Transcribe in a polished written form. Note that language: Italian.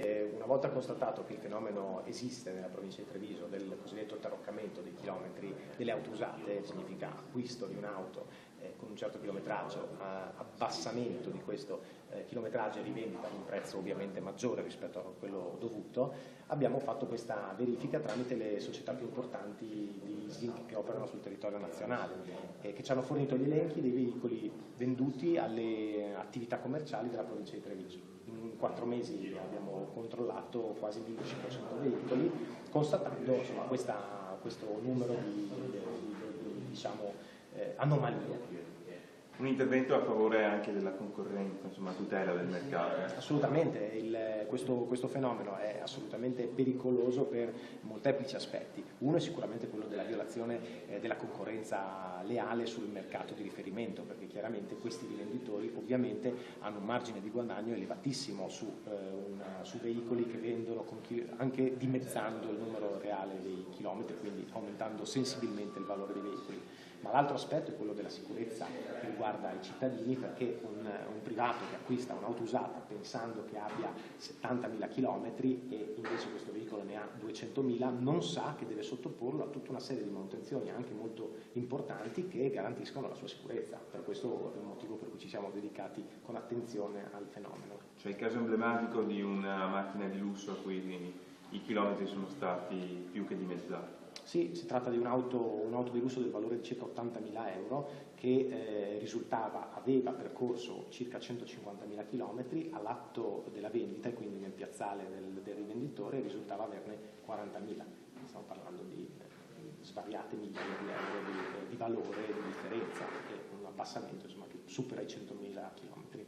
Una volta constatato che il fenomeno esiste nella provincia di Treviso del cosiddetto taroccamento dei chilometri delle auto usate, significa acquisto di un'auto con un certo chilometraggio, abbassamento di questo chilometraggio e rivendita ad un prezzo ovviamente maggiore rispetto a quello dovuto, abbiamo fatto questa verifica tramite le società più importanti di leasing che operano sul territorio nazionale, che ci hanno fornito gli elenchi dei veicoli venduti alle attività commerciali della provincia di Treviso. In 4 mesi abbiamo controllato quasi 1500 veicoli, constatando insomma, questo numero di diciamo, anomalie. Un intervento a favore anche della concorrenza, insomma, tutela del mercato. Assolutamente, questo fenomeno è assolutamente pericoloso per molteplici aspetti. Uno è sicuramente quello della violazione della concorrenza leale sul mercato di riferimento, perché chiaramente questi rivenditori ovviamente hanno un margine di guadagno elevatissimo su veicoli che vendono anche dimezzando il numero reale dei chilometri, quindi aumentando sensibilmente il valore dei veicoli. Ma l'altro aspetto è quello della sicurezza che riguarda i cittadini, perché un privato che acquista un'auto usata pensando che abbia 70.000 km e invece questo veicolo ne ha 200.000 non sa che deve sottoporlo a tutta una serie di manutenzioni anche molto importanti che garantiscono la sua sicurezza. Per questo è il motivo per cui ci siamo dedicati con attenzione al fenomeno. Cioè il caso emblematico di una macchina di lusso a cui i chilometri sono stati più che dimezzati. Sì, si tratta di un'auto di lusso del valore di circa 80.000 euro che aveva percorso circa 150.000 km all'atto della vendita e quindi nel piazzale del rivenditore risultava averne 40.000. Stiamo parlando di svariate migliaia di euro di valore di differenza e un abbassamento insomma, che supera i 100.000 km.